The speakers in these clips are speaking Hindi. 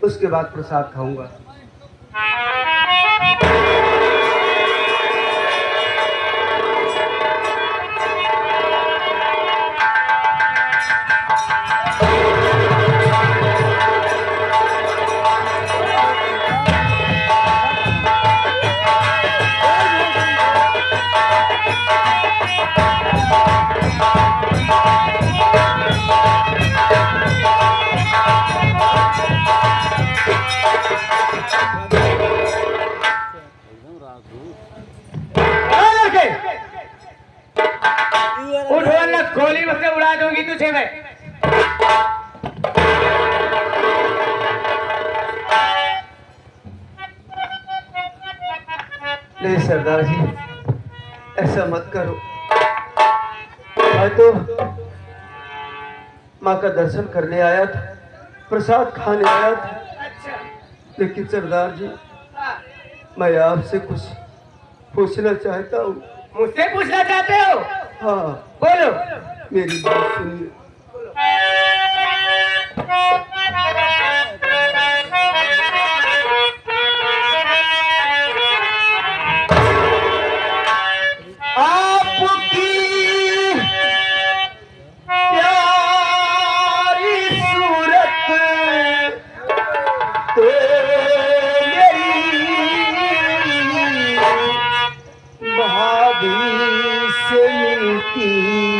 उसके बाद प्रसाद खाऊंगा। उठ वरना गोली से उड़ा दूंगी तुझे मैं। नहीं सरदार जी, ऐसा मत करो। मैं तो माँ का दर्शन करने आया था, प्रसाद खाने आया था। लेकिन सरदार जी, मैं आपसे कुछ पूछना चाहता हूँ। मुझसे पूछना चाहते हो? हाँ बोलो। मेरी बात सुनिए। आपकी प्यारी सूरत तो भाभी से मिलती है।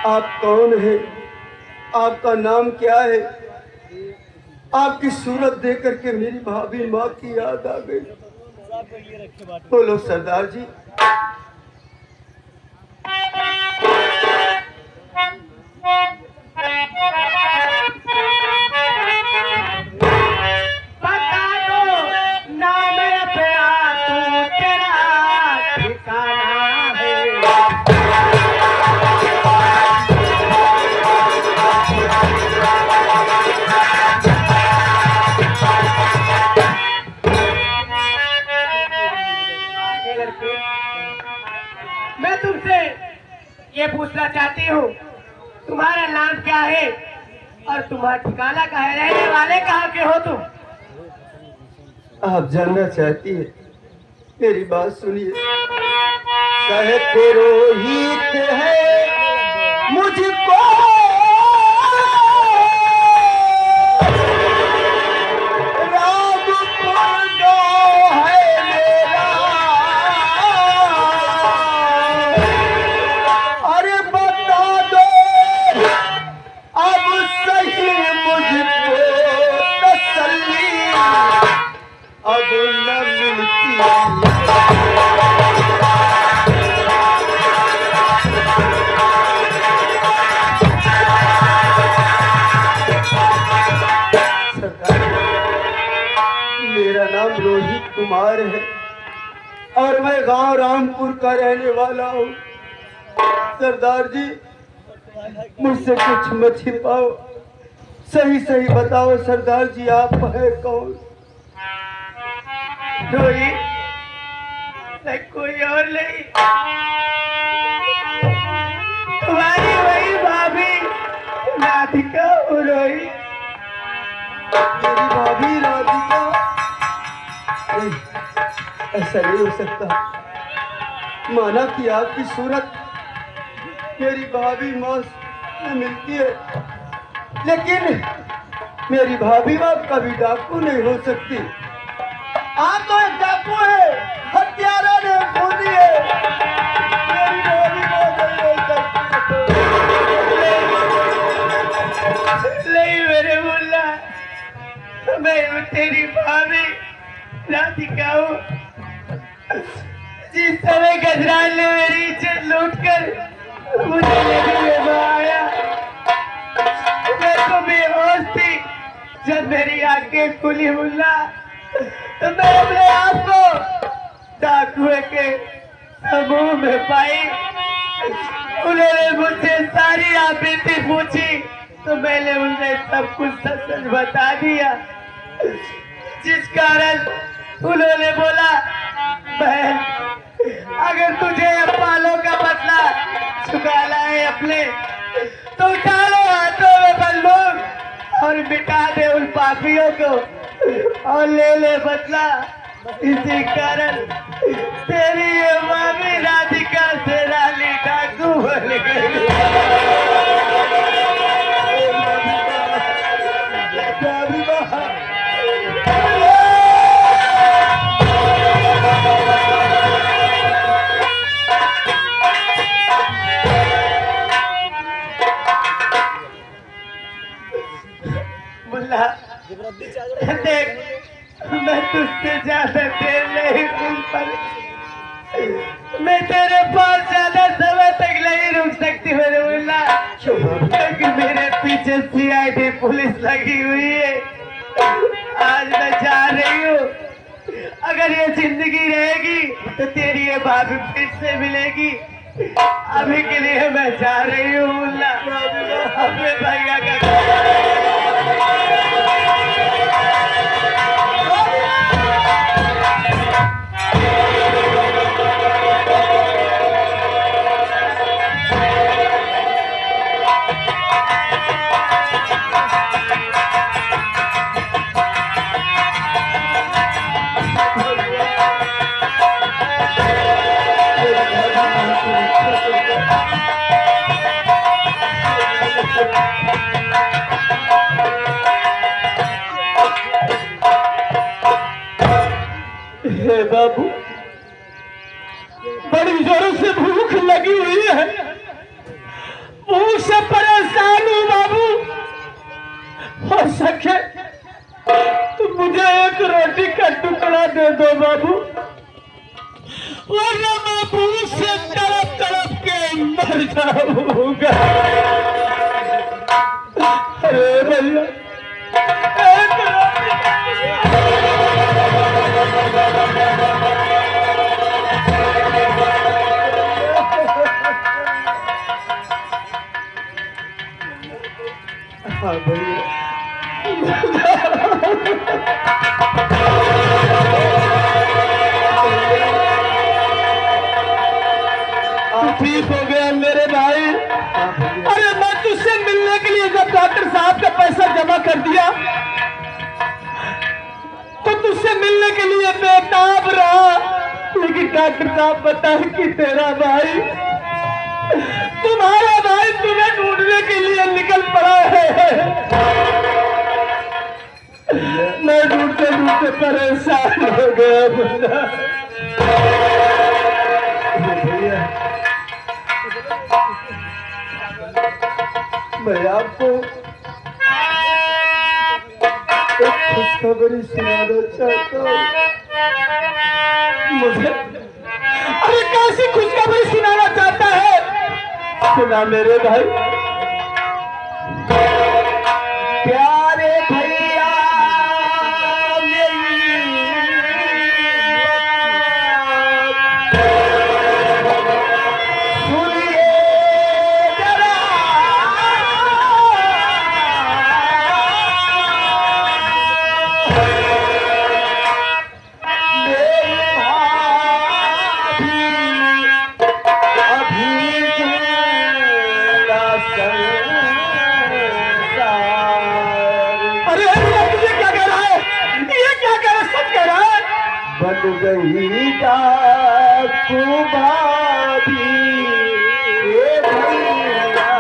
आप कौन है? आपका नाम क्या है? आपकी सूरत देख करके मेरी भाभी माँ की याद आ गई। बोलो सरदार जी। बता दो नाम अपना, तू तेरा ठिकाना है। मैं तुमसे ये पूछना चाहती हूँ, तुम्हारा नाम क्या है और तुम्हारा ठिकाना कहाँ है? रहने वाले कहाँ के हो तुम? आप जानना चाहती है? मेरी बात सुनिए। कहते रोहित है मुझको रोहित कुमार है और मैं गांव रामपुर का रहने वाला हूँ। सरदार जी, मुझसे कुछ मत छिपाओ, सही सही बताओ सरदार जी, आप है कौन? रोहित कोई और नहीं, तुम्हारी वही भाभी राधिका। रोहित मेरी भाभी राधिका? नहीं, ऐसा नहीं हो सकता। माना कि आपकी सूरत मेरी भाभी माँ से मिलती है, लेकिन मेरी भाभी बाप कभी डाकू नहीं हो सकती। आप तो एक डाकू है, हत्यारा ने खूनी है। मेरी भाभी बाप नहीं हो सकती। नहीं मेरे मुल्ला, मैं तेरी भाभी राधिका हूँ। जिस समय गजराल ने मेरी इज्जत लूटकर मुझे लेने में आया, मैं तो बेहोश थी। जब मेरी आंखें खुली मुल्ला, तो मैं अपने आप को डाकुए के समूह में पाई। उन्होंने मुझसे सारी आपत्ति पूछी, तो मैंने उन्हें सब कुछ सच सच बता दिया, जिस कारण उन्होंने बोला, बहन, अगर तुझे बालों का बदला चुकाना है अपने, तो उठा लो हाथों में बंदूक और मिटा दे उन पापियों को और ले ले बदला। इसी कारण तेरी ये मामी राधिका से रानी डाकू बन गई। मुल्ला देख, मैं तुझसे ज्यादा देर नहीं रुक पाई। मैं तेरे पास ज्यादा समय तक नहीं रुक सकती मेरे मुल्ला, क्योंकि मेरे पीछे सीआईडी पुलिस लगी हुई है। आज मैं जा रही हूँ। अगर ये जिंदगी रहेगी तो तेरी ये भाभी फिर से मिलेगी। अभी के लिए मैं जा रही हूँ मुल्ला, अपने भैया का। हे बाबू, बड़ी जोरों से भूख लगी हुई है, भूख से परेशान हूँ बाबू। हो सके तो मुझे एक रोटी का टुकड़ा दे दो बाबू, वरना मैं भूख से तड़प तड़प के मर जाऊंगा। अरे भैया, एक रोटी हाँ भैया। ठीक हो गया मेरे भाई। अरे मैं तुझसे मिलने के लिए जब डॉक्टर साहब का पैसा जमा कर दिया, तो तुझसे मिलने के लिए बेताब रहा, लेकिन डॉक्टर साहब बताए कि तेरा भाई, तुम्हारा भाई तुम्हें ढूंढने के लिए निकल पड़ा है। मैं ढूंढते ढूंढते परेशान हो गया मुन्ना। मैं आपको एक खुशखबरी सुनाना चाहता हूँ। मुझे अरे कैसी खुशखबरी सुनाना चाहता है? सुना मेरे भाई। प्यारे भैया बन गई डाकू भाभी ये भैया।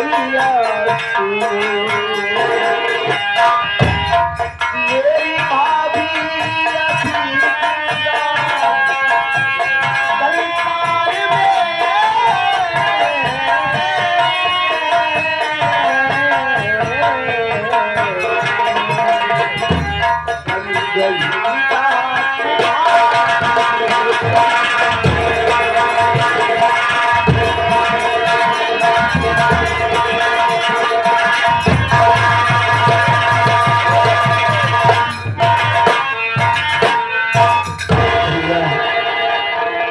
भैया मेरी भाभी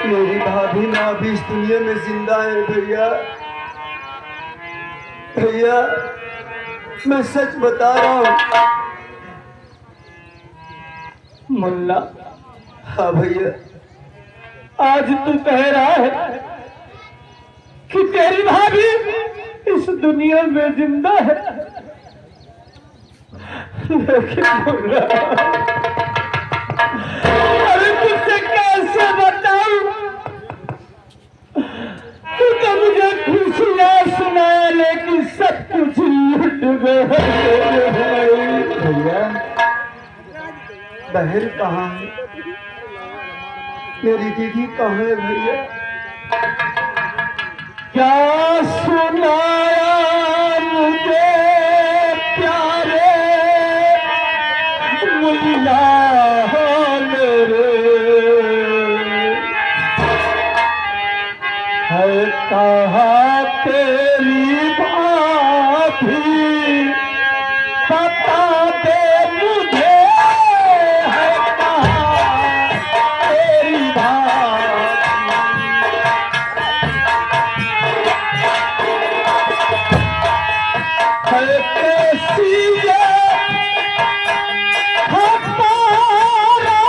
मेरी भाभी माँ भी इस दुनिया में जिंदा है भैया। भैया मैं सच बता रहा हूँ। मुन्ना, हाँ भैया, आज तू कह रहा है कि तेरी भाभी इस दुनिया में जिंदा है, लेकिन मुन्ना, अरे तुझसे कैसे बताऊं? तू तो मुझे खुशियां सुनाया लेकिन सब कुछ लुट गया। भैया बहन कहाँ है? मेरी दीदी कहाँ है भैया? क्या सुनाया मुझे प्यारे मुन्ना मेरे, है कहाँ तेरी भाभी? बता दे मुझे, है कहाँ तेरी भाभी? है कैसी ये हमारा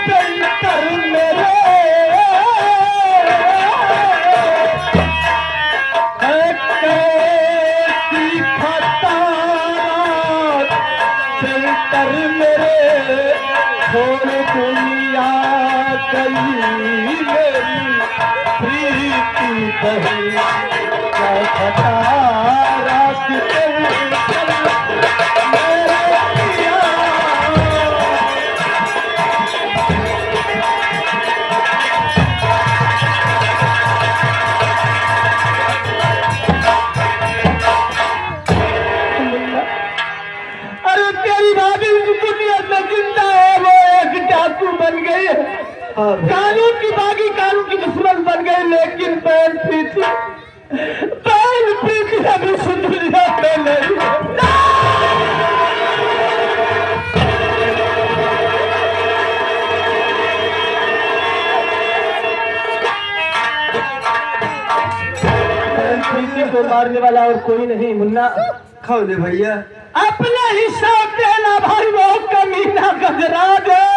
पेंटर मेरे, है कैसी खतरनाक पेंटर मेरे, छोड़ दुनिया गई मेरी प्रीति बही, क्या खतरनाक पेंटर मेरे पिया। अरे तेरी भाभी इस दुनिया में जिंदा है, वो एक डाकू बन गई है, कानून की बागी कानून की दुश्मन बन गई, लेकिन बैल प्रीति अभी इस दुनिया में नहीं है। प्रीति को मारने वाला और कोई नहीं मुन्ना। कौन है भैया? अपना हिसाब देना भाई, वो कमीना गजराज है।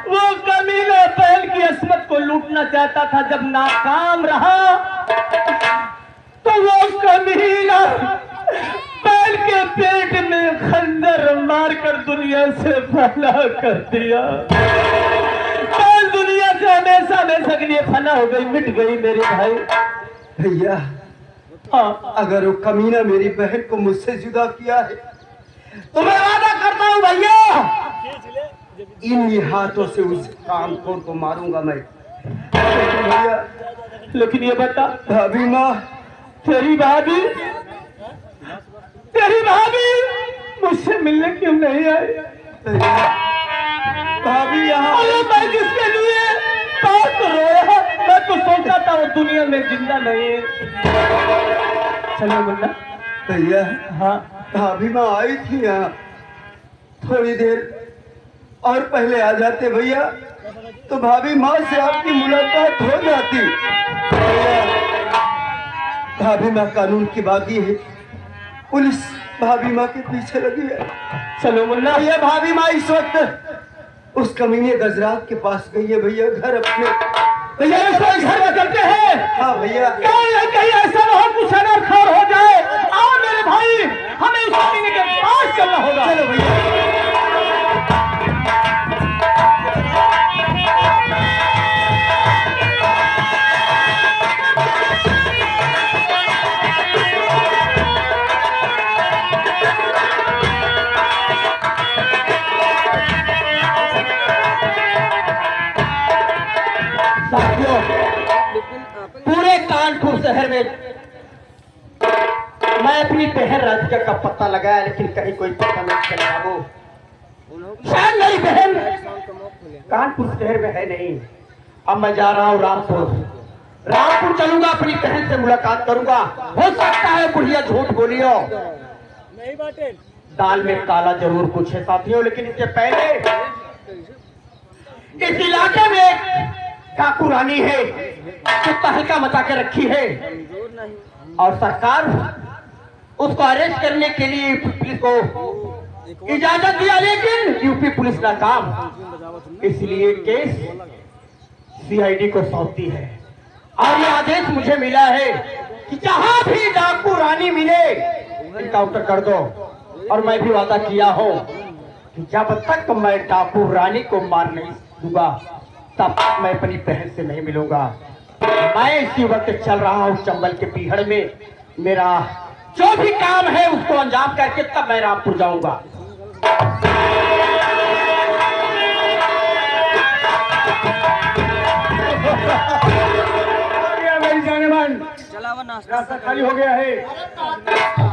वो कमीना बैल की अस्मत को लूटना चाहता था, जब नाकाम रहा तो वो कमीना बैल के पेट में खंजर मारकर दुनिया से फना कर दिया। बैल दुनिया से हमेशा हमेशा के लिए फना हो गई, मिट गई मेरे भाई। भैया हाँ, अगर वो कमीना मेरी बहन को मुझसे जुदा किया है तो मैं वादा करता हूँ भैया, इन हाथों से उस कामखोर को मारूंगा मैं। भैया लेकिन ये बता भाभी माँ, तेरी भाभी मुझसे मिलने क्यों नहीं आई? भाभी यहाँ मैं जिसके लिए बहुत रोया, मैं तो सोचा था वो दुनिया में जिंदा नहीं है। चलो मुन्ना। भैया हाँ, भाभी माँ आई थी यहाँ, थोड़ी देर और पहले आ जाते भैया तो भाभी माँ से आपकी मुलाकात हो जाती। भाभी माँ कानून की बागी है, पुलिस भाभी माँ के पीछे लगी है। चलो मुन्ना। ये भाभी माँ इस वक्त उस कमीने गजरात के पास गई है भैया, घर अपने। भैया इसको घर में करते हैं। हाँ भैया, कहीं ऐसा ना हो कुछ अनर्थ हो जाए। आओ मेरे भाई, हमें उस कमीने के पास चलना होगा। चलो भैया। मैं अपनी बहन राधिका का पता लगाया, लेकिन कहीं कोई पता नहीं चला बाबू। शायद मेरी बहन कानपुर शहर में है नहीं। अब मैं जा रहा हूँ रामपुर चलूंगा, अपनी बहन से मुलाकात करूंगा। हो सकता है बुढ़िया झूठ बोलियो, नहीं बाटे दाल में काला जरूर कुछ है साथियों। लेकिन इससे पहले इस इलाके में एक डाकू रानी है जो तहलका मचा के रखी है, और सरकार उसको अरेस्ट करने के लिए पुलिस को इजाजत दिया, लेकिन यूपी पुलिस नाकाम, इसलिए केस सीआईडी को सौंपती है। और ये आदेश मुझे मिला है कि जहां भी डाकू रानी मिले इनकाउंटर कर दो। और मैं भी वादा किया हूं कि जब तक मैं डाकू रानी को मार नहीं दूंगा तब तक मैं अपनी बहन से नहीं मिलूंगा। मैं इसी वक्त चल रहा हूं चंबल के पीहड़ में। मेरा जो भी काम है उसको अंजाम करके तब मैं रामपुर जाऊंगा। चलावा नाश्ता खाली हो गया है।